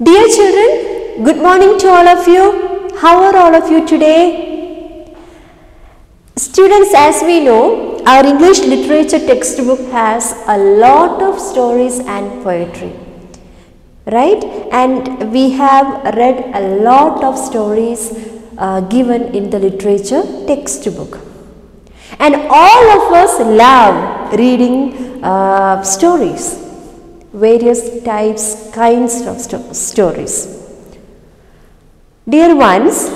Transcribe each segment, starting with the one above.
Dear children, good morning to all of you. How are all of you today? Students, as we know, our English literature textbook has a lot of stories and poetry, right? And we have read a lot of stories given in the literature textbook. And all of us love reading stories. Various types, kinds of stories. Dear ones,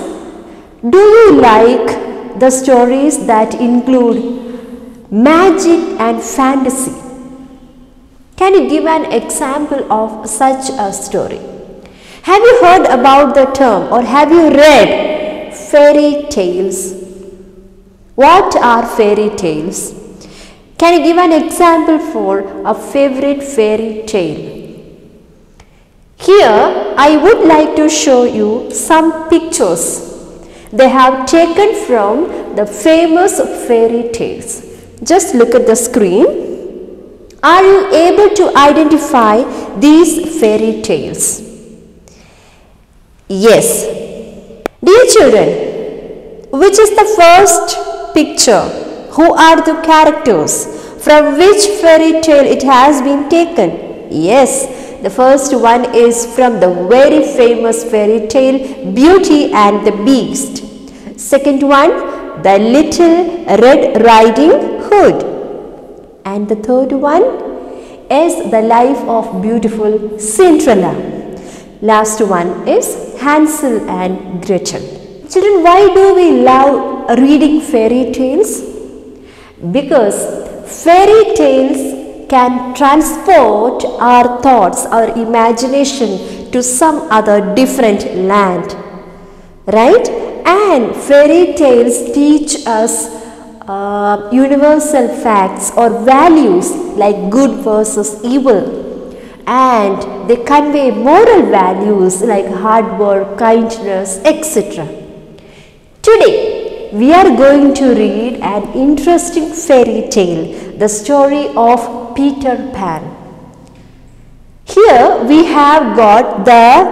do you like the stories that include magic and fantasy? Can you give an example of such a story? Have you heard about the term or have you read fairy tales? What are fairy tales? Can you give an example for a favorite fairy tale? Here I would like to show you some pictures they have taken from the famous fairy tales. Just look at the screen. Are you able to identify these fairy tales? Yes. Dear children, which is the first picture? Who are the characters? From which fairy tale it has been taken? Yes, the first one is from the very famous fairy tale Beauty and the Beast. Second one, the Little Red Riding Hood. And the third one is the life of beautiful Cinderella. Last one is Hansel and Gretel. Children, why do we love reading fairy tales? Because fairy tales can transport our thoughts, our imagination to some other different land, right? And fairy tales teach us universal facts or values like good versus evil, and they convey moral values like hard work, kindness, etc. Today we are going to read an interesting fairy tale, the story of Peter Pan. Here we have got the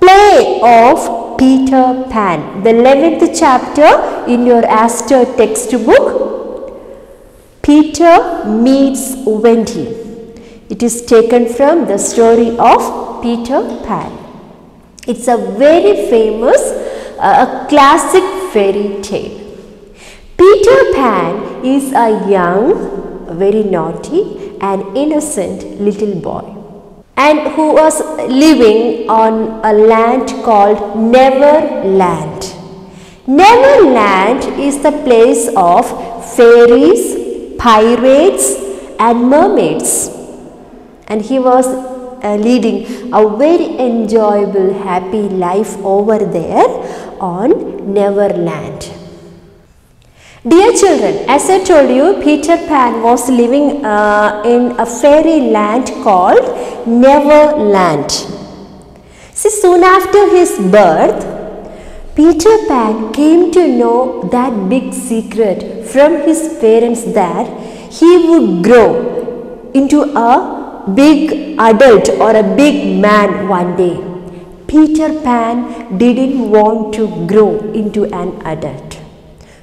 play of Peter Pan, the 11th chapter in your Astor textbook. Peter meets Wendy. It is taken from the story of Peter Pan. It's a very famous, a classic fairy tale. Peter Pan is a young, very naughty and innocent little boy, and who was living on a land called Neverland. Neverland is the place of fairies, pirates and mermaids, and he was leading a very enjoyable, happy life over there on Neverland. Dear children, as I told you, Peter Pan was living in a fairy land called Neverland. See, soon after his birth, Peter Pan came to know that big secret from his parents that he would grow into a big adult or a big man one day. Peter Pan didn't want to grow into an adult.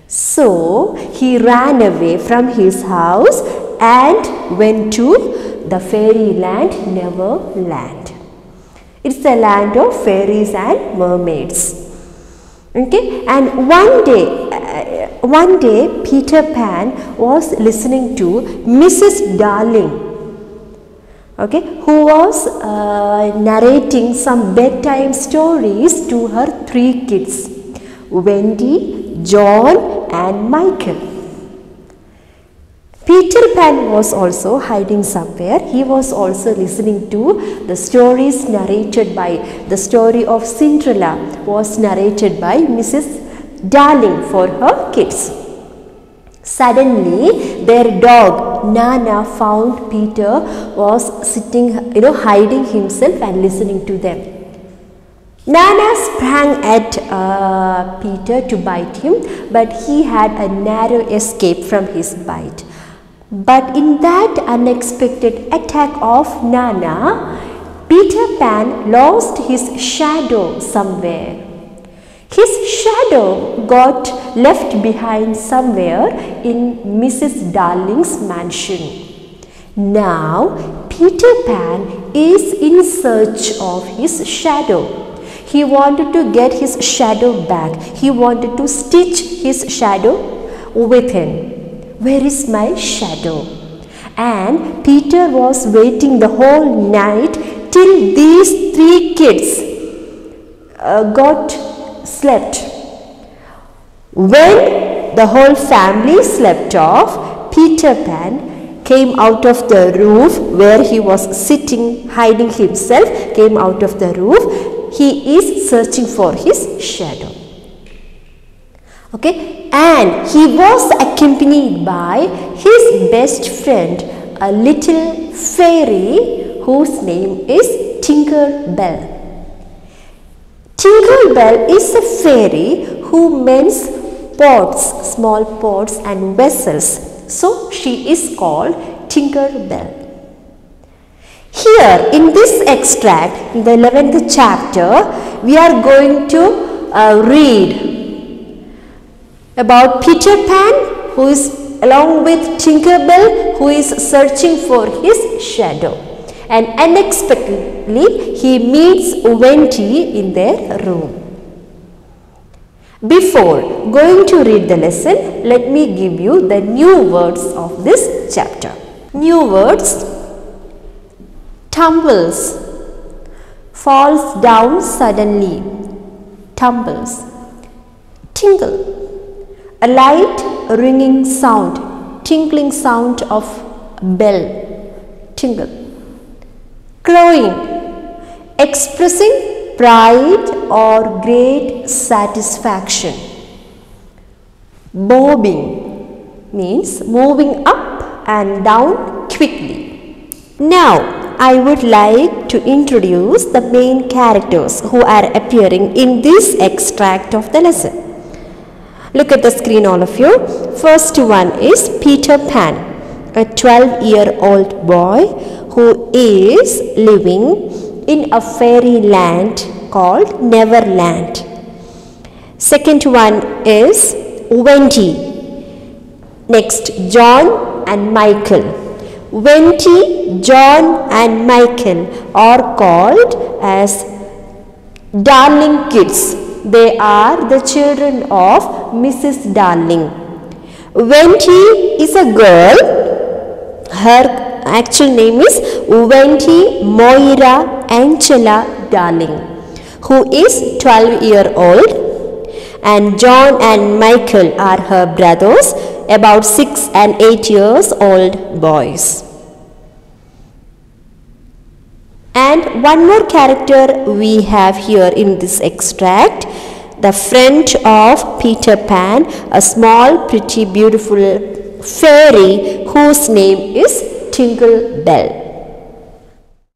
So he ran away from his house and went to the fairyland Neverland. It's the land of fairies and mermaids. Okay, and one day Peter Pan was listening to Mrs. Darling, okay, who was narrating some bedtime stories to her 3 kids, Wendy, John and Michael. Peter Pan was also hiding somewhere. He was also listening to the stories narrated by, the story of Cinderella was narrated by Mrs. Darling for her kids. Suddenly their dog Nana found Peter was sitting, hiding himself and listening to them. Nana sprang at Peter to bite him, but he had a narrow escape from his bite. But in that unexpected attack of Nana, Peter Pan lost his shadow somewhere. His shadow got left behind somewhere in Mrs. Darling's mansion. Now, Peter Pan is in search of his shadow. He wanted to get his shadow back. He wanted to stitch his shadow with him. Where is my shadow? And Peter was waiting the whole night till these three kids got slept. When the whole family slept off, Peter Pan came out of the roof where he was sitting, hiding himself, came out of the roof. He is searching for his shadow. Okay, and he was accompanied by his best friend, a little fairy whose name is Tinker Bell. Tinker Bell is a fairy who mends pots, small pots and vessels. So, she is called Tinker Bell. Here in this extract, in the 11th chapter, we are going to read about Peter Pan, who is along with Tinker Bell, who is searching for his shadow. And unexpectedly, he meets Wendy in their room. Before going to read the lesson, let me give you the new words of this chapter. New words: tumbles, falls down suddenly, tumbles. Tingle, a light ringing sound, tinkling sound of bell, tingle. Crowing, expressing pride or great satisfaction. Bobbing means moving up and down quickly. Now, I would like to introduce the main characters who are appearing in this extract of the lesson. Look at the screen, all of you. First one is Peter Pan, a 12-year-old boy who is living in a fairy land called Neverland. Second one is Wendy. Next, John and Michael. Wendy, John and Michael are called as Darling kids. They are the children of Mrs. Darling. Wendy is a girl. Her actual name is Wendy Moira Angela Darling, who is 12-year-old, and John and Michael are her brothers, about 6 and 8 years old boys. And one more character we have here in this extract, the friend of Peter Pan, a small, pretty, beautiful fairy whose name is Tinker Bell.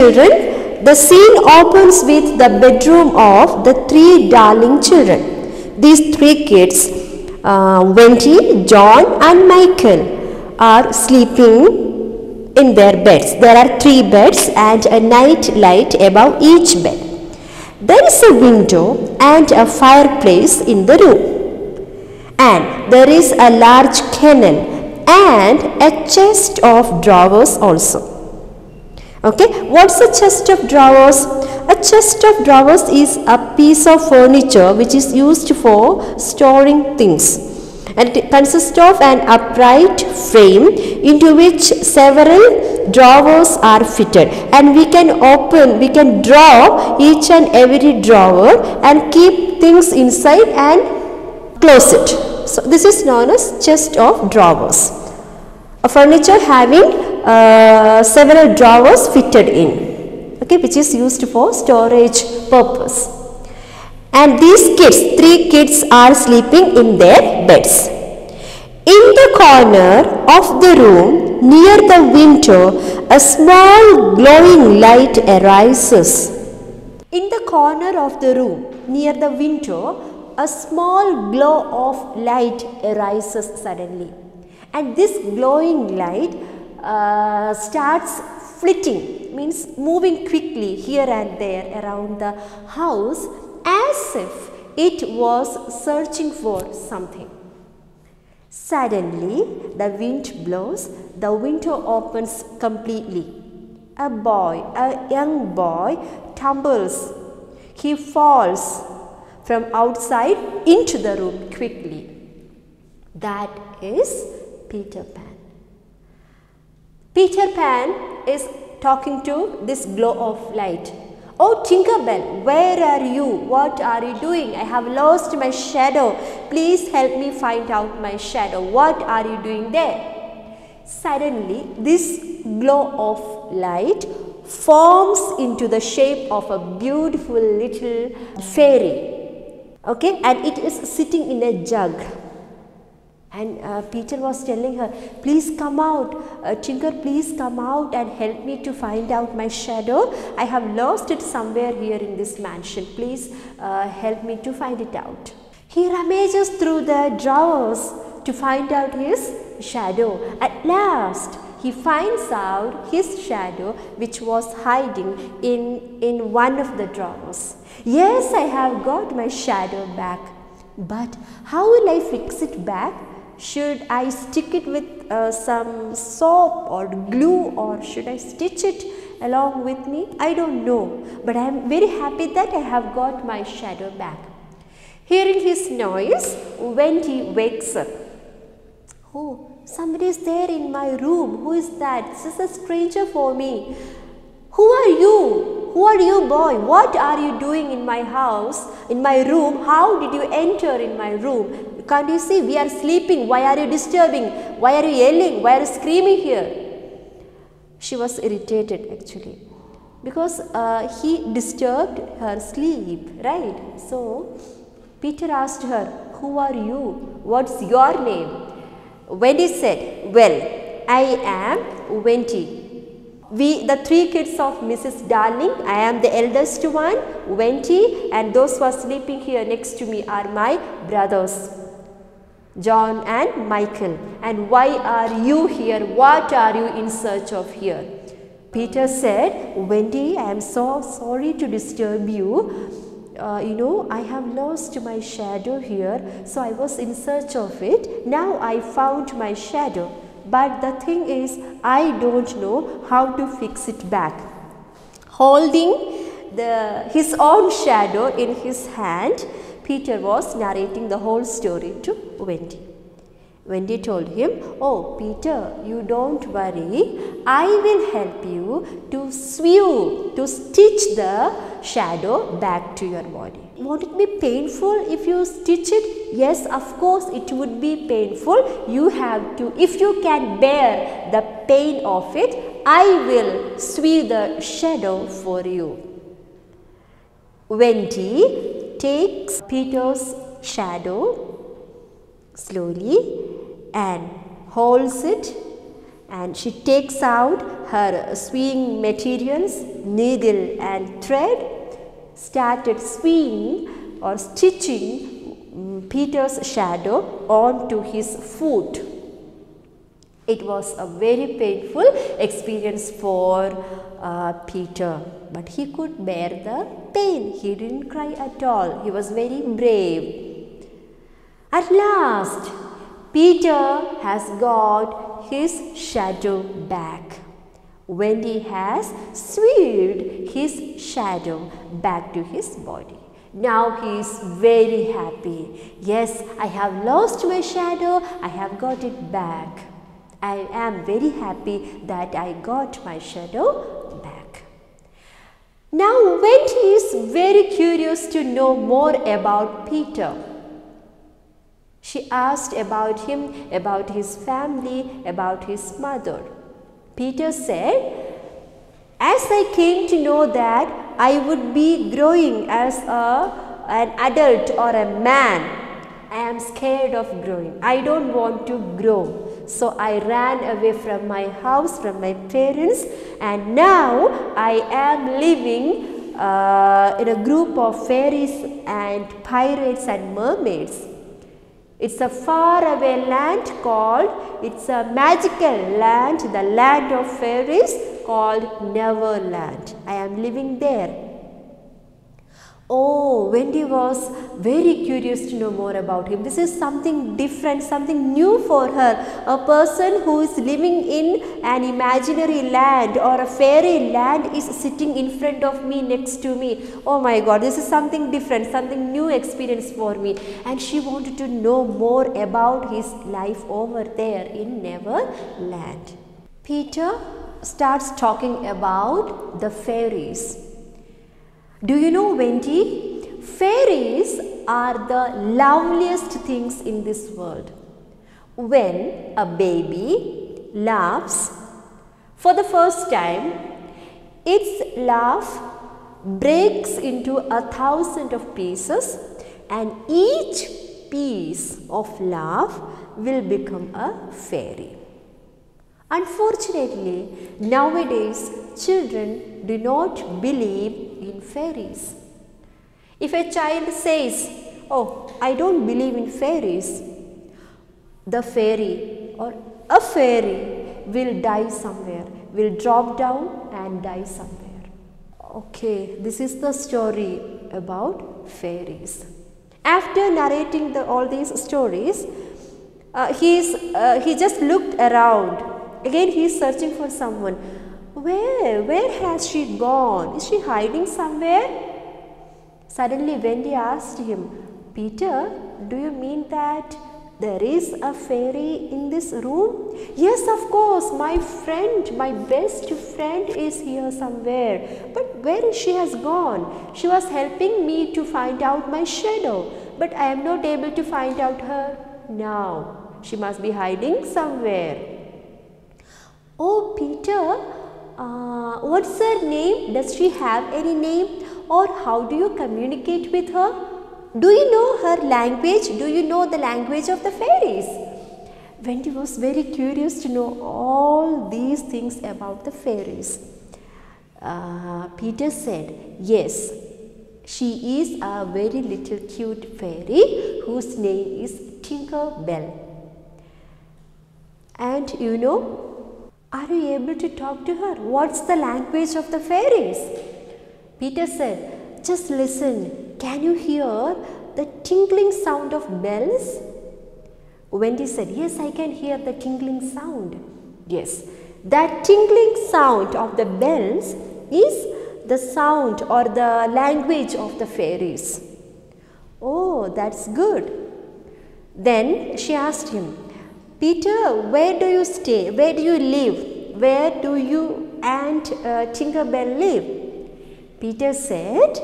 Children, the scene opens with the bedroom of the three darling children. These three kids, Wendy, John and Michael, are sleeping in their beds. There are 3 beds and a night light above each bed. There is a window and a fireplace in the room. And there is a large kennel and a chest of drawers also. Okay, what's a chest of drawers? A chest of drawers is a piece of furniture which is used for storing things, and it consists of an upright frame into which several drawers are fitted, and we can draw each and every drawer and keep things inside and close it. So this is known as chest of drawers, a furniture having several drawers fitted in, okay, which is used for storage purpose. And these kids, 3 kids, are sleeping in their beds. In the corner of the room near the window, a small glowing light arises. In the corner of the room near the window, a small glow of light arises suddenly. And this glowing light starts flitting means moving quickly here and there around the house as if it was searching for something. Suddenly, the wind blows, the window opens completely. A young boy, tumbles. He falls from outside into the room quickly. That is Peter Pan. Peter Pan is talking to this glow of light. Oh, Tinkerbell, where are you? What are you doing? I have lost my shadow. Please help me find out my shadow. What are you doing there? Suddenly, this glow of light forms into the shape of a beautiful little fairy. Okay, and it is sitting in a jug. And Peter was telling her, please come out, Tinker, please come out and help me to find out my shadow. I have lost it somewhere here in this mansion. Please help me to find it out. He rummages through the drawers to find out his shadow. At last, he finds out his shadow, which was hiding in one of the drawers. Yes, I have got my shadow back. But how will I fix it back? Should I stick it with some soap or glue, or should I stitch it along with me? I don't know, but I am very happy that I have got my shadow back. Hearing his noise, Wendy wakes up. Oh, somebody is there in my room. Who is that? This is a stranger for me. Who are you? Who are you, boy? What are you doing in my house, in my room? How did you enter in my room? Can't you see? We are sleeping. Why are you disturbing? Why are you yelling? Why are you screaming here? She was irritated actually because he disturbed her sleep, right? So Peter asked her, who are you? What's your name? Wendy said, well, I am Wendy. We, the three kids of Mrs. Darling, I am the eldest one, Wendy, and those who are sleeping here next to me are my brothers, John and Michael. And why are you here? What are you in search of here? Peter said, Wendy, I am so sorry to disturb you. I have lost my shadow here, so I was in search of it. Now I found my shadow. But the thing is, I don't know how to fix it back. Holding his own shadow in his hand, Peter was narrating the whole story to Wendy. Wendy told him, oh, Peter, you don't worry. I will help you to sew, to stitch the shadow back to your body. Won't it be painful if you stitch it? Yes, of course it would be painful. You have to, if you can bear the pain of it, I will sew the shadow for you. Wendy takes Peter's shadow slowly and holds it, and she takes out her sewing materials, needle and thread, started sewing or stitching Peter's shadow onto his foot. It was a very painful experience for Peter, but he could bear the pain. He didn't cry at all. He was very brave. At last, Peter has got his shadow back. Wendy has sewed his shadow back to his body. Now he is very happy. Yes, I have lost my shadow. I have got it back. I am very happy that I got my shadow back. Now Wendy is very curious to know more about Peter. She asked about him, about his family, about his mother. Peter said, as I came to know that I would be growing as an adult or a man, I am scared of growing. I don't want to grow. So I ran away from my house, from my parents, and now I am living in a group of fairies and pirates and mermaids. It's a faraway land called, it's a magical land, the land of fairies called Neverland. I am living there. Oh, Wendy was very curious to know more about him. This is something different, something new for her. A person who is living in an imaginary land or a fairy land is sitting in front of me, next to me. Oh my God, this is something different, something new experience for me. And she wanted to know more about his life over there in Neverland. Peter starts talking about the fairies. Do you know, Wendy? Fairies are the loveliest things in this world. When a baby laughs for the first time, its laugh breaks into 1,000 of pieces, and each piece of laugh will become a fairy. Unfortunately, nowadays children do not believe in fairies. If a child says, "Oh, I don't believe in fairies," the fairy or a fairy will die somewhere, will drop down and die somewhere. Okay, this is the story about fairies. After narrating all these stories, he just looked around. Again, he is searching for someone. Where has she gone? Is she hiding somewhere? Suddenly, Wendy asked him, "Peter, do you mean that there is a fairy in this room?" "Yes, of course, my friend, my best friend is here somewhere. But where she has gone? She was helping me to find out my shadow, but I am not able to find out her now. She must be hiding somewhere." "Oh, Peter, what's her name? Does she have any name? Or how do you communicate with her? Do you know her language? Do you know the language of the fairies?" Wendy was very curious to know all these things about the fairies. Peter said, "Yes, she is a very little cute fairy whose name is Tinker Bell. And you know, are you able to talk to her? What's the language of the fairies?" Peter said, "Just listen. Can you hear the tinkling sound of bells?" Wendy said, "Yes, I can hear the tinkling sound." Yes, that tinkling sound of the bells is the sound or the language of the fairies. "Oh, that's good." Then she asked him, "Peter, where do you stay? Where do you live? Where do you and Tinkerbell live?" Peter said,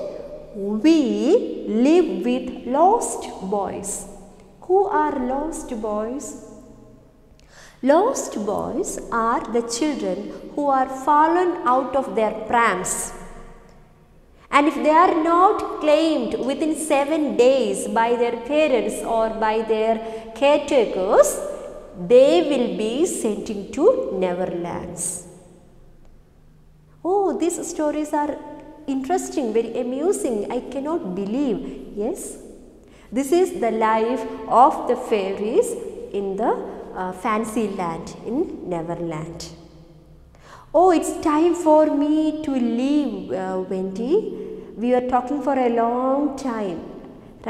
"We live with lost boys." Who are lost boys? Lost boys are the children who are fallen out of their prams. And if they are not claimed within 7 days by their parents or by their caretakers, they will be sent into Neverlands. Oh, these stories are interesting, very amusing. I cannot believe. Yes, this is the life of the fairies in the fancy land in Neverland. Oh, it's time for me to leave, Wendy. We are talking for a long time,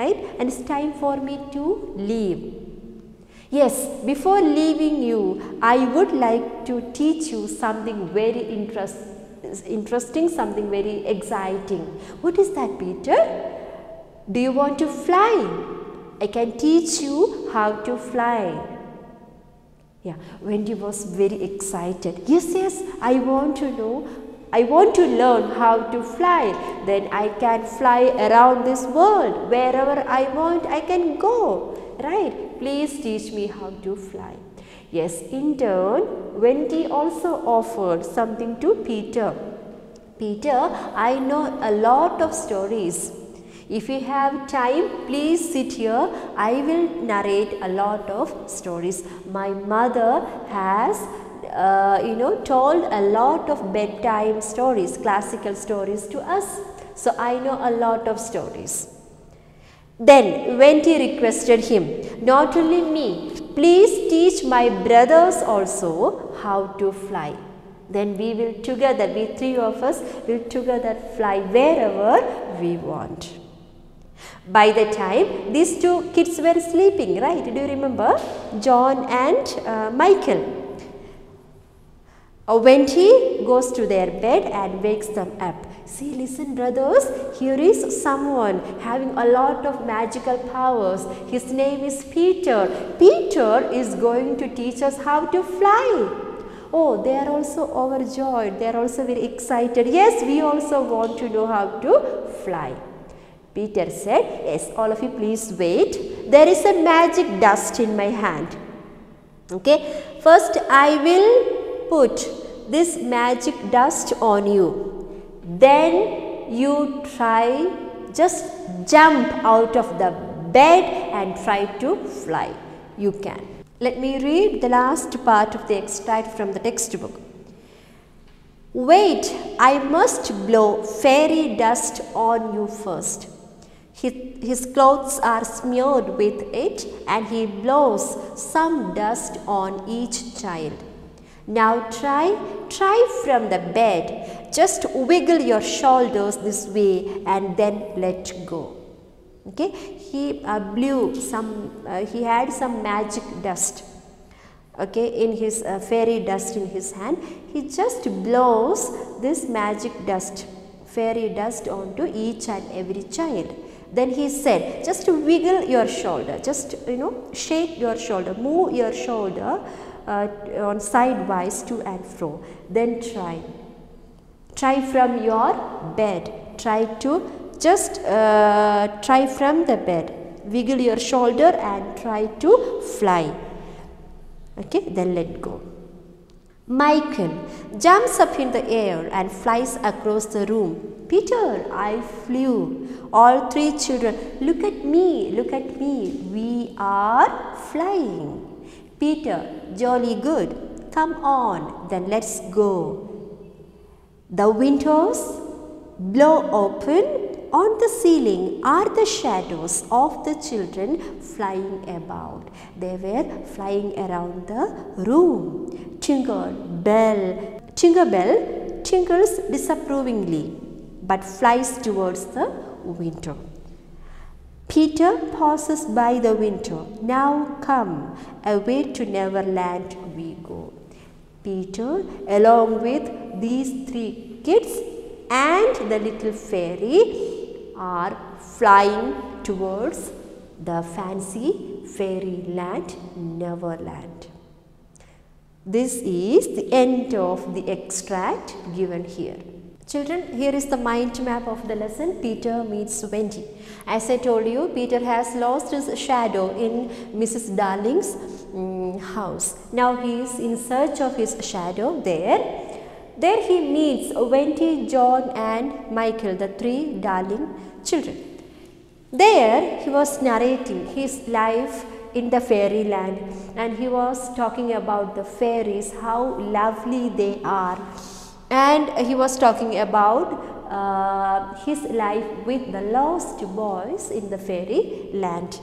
right? And it's time for me to leave. Yes, before leaving you, I would like to teach you something very interesting, something very exciting. What is that, Peter? Do you want to fly? I can teach you how to fly. Yeah, Wendy was very excited. Yes, I want to know. I want to learn how to fly. Then I can fly around this world. Wherever I want, I can go. Right? Please teach me how to fly. Yes, in turn, Wendy also offered something to Peter. Peter, I know a lot of stories. If you have time, please sit here. I will narrate a lot of stories. My mother has told a lot of bedtime stories, classical stories to us. So I know a lot of stories. Then Wendy requested him, "Not only me, please teach my brothers also how to fly." Then we will together, we three of us will together fly wherever we want. By the time these two kids were sleeping, right? Do you remember? John and Michael. Wendy goes to their bed and wakes them up. See, listen brothers, here is someone having a lot of magical powers. His name is Peter. Peter is going to teach us how to fly. Oh, they are also overjoyed. They are also very excited. Yes, we also want to know how to fly. Peter said, yes, all of you please wait. There is a magic dust in my hand. Okay, first I will put this magic dust on you. Then you try, just jump out of the bed and try to fly. You can. Let me read the last part of the extract from the textbook. Wait, I must blow fairy dust on you first. His clothes are smeared with it and he blows some dust on each child. Now try from the bed. Just wiggle your shoulders this way and then let go. Okay, he blew some, he had some magic dust, okay, in his fairy dust in his hand. He just blows this magic dust, fairy dust onto each and every child. Then he said, just wiggle your shoulder, just shake your shoulder, move your shoulder on sidewise to and fro. Then try from your bed, try from the bed, wiggle your shoulder and try to fly. Okay, then let go. Michael jumps up in the air and flies across the room. Peter, I flew. All three children, look at me, we are flying. Peter, jolly good, come on, then let's go. The windows blow open. On the ceiling are the shadows of the children flying about. They were flying around the room. Tinkerbell tinkles disapprovingly but flies towards the window. Peter passes by the window. Now come, away to Neverland we go. Peter, along with these three kids and the little fairy, are flying towards the fancy fairyland, Neverland. This is the end of the extract given here. Children, here is the mind map of the lesson. Peter meets Wendy. As I told you, Peter has lost his shadow in Mrs. Darling's house. Now he is in search of his shadow there. There he meets Wendy, John and Michael, the three Darling children. There he was narrating his life in the fairyland and he was talking about the fairies, how lovely they are. And he was talking about his life with the lost boys in the fairyland.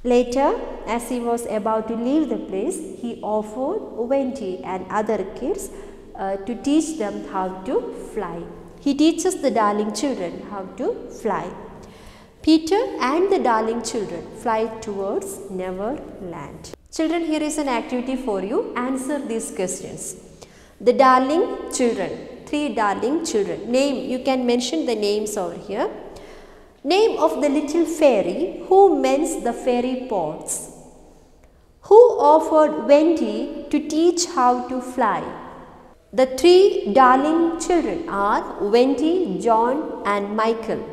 Later, as he was about to leave the place, he offered Wendy and other kids to teach them how to fly. He teaches the Darling children how to fly. Peter and the Darling children fly towards Neverland. Children, here is an activity for you. Answer these questions. The Darling children, three Darling children. Name, you can mention the names over here. Name of the little fairy who mends the fairy pots. Who offered Wendy to teach how to fly? The three Darling children are Wendy, John and Michael.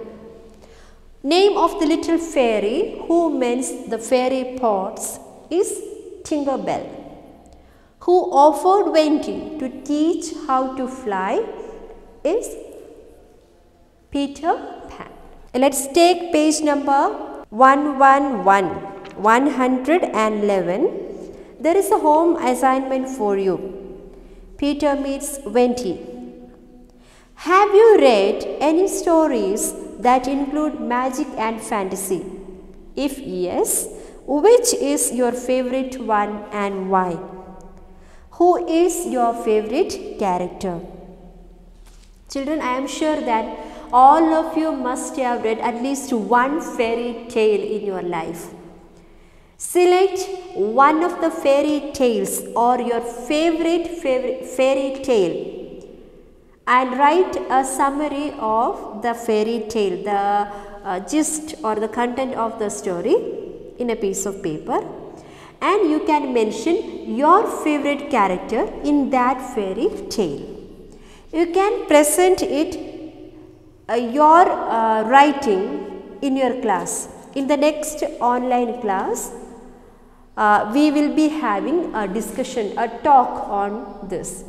Name of the little fairy who mends the fairy pots is Tinkerbell. Who offered Wendy to teach how to fly is Peter Pan. Let's take page number 111. There is a home assignment for you. Peter meets Wendy. Have you read any stories that include magic and fantasy? If yes, which is your favorite one and why? Who is your favorite character? Children, I am sure that all of you must have read at least one fairy tale in your life. Select one of the fairy tales or your favorite fairy tale and write a summary of the fairy tale, the gist or the content of the story in a piece of paper, and you can mention your favorite character in that fairy tale. You can present it your writing in your class. In the next online class, we will be having a discussion, a talk on this.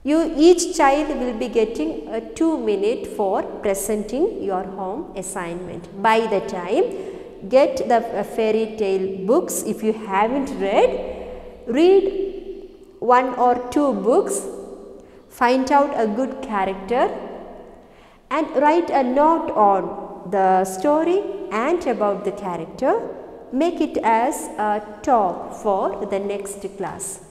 Each child will be getting 2 minutes for presenting your home assignment. By the time, get the fairy tale books. If you haven't read 1 or 2 books, find out a good character and write a note on the story and about the character. Make it as a talk for the next class.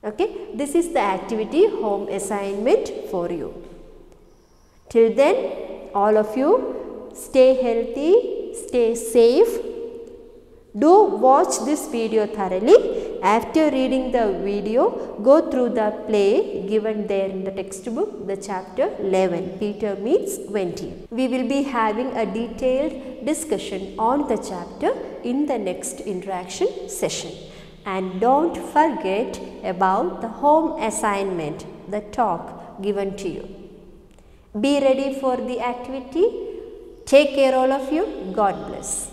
Okay, this is the activity home assignment for you. Till then, all of you stay healthy, stay safe. Do watch this video thoroughly. After reading the video, go through the play given there in the textbook, the chapter 11, Peter Meets Wendy. We will be having a detailed discussion on the chapter in the next interaction session. And don't forget about the home assignment, the talk given to you. Be ready for the activity. Take care all of you. God bless.